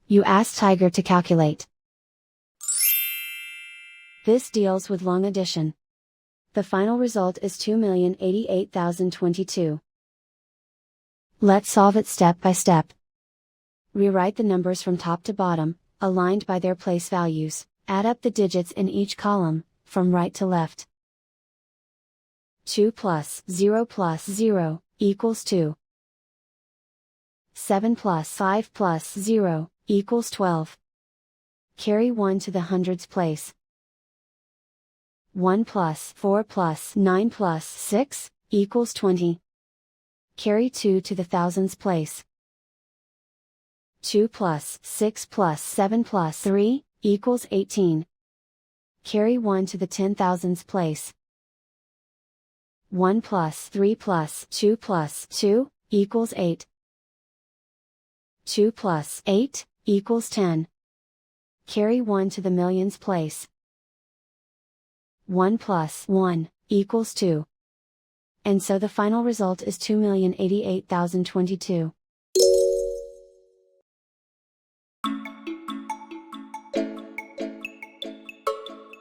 You ask Tiger to calculate. This deals with long addition. The final result is 2,088,022. Let's solve it step by step. Rewrite the numbers from top to bottom, aligned by their place values. Add up the digits in each column, from right to left. 2 plus 0 equals 2. 7 plus 5 plus 0 equals 12. Carry 1 to the hundreds place. 1 plus 4 plus 9 plus 6 equals 20. Carry 2 to the thousands place. 2 plus 6 plus 7 plus 3 equals 18. Carry 1 to the 10,000s place. 1 plus 3 plus 2 plus 2 equals 8. 2 plus 8 equals 10. Carry 1 to the millions place. 1 plus 1 equals 2. And so the final result is 2,088,022.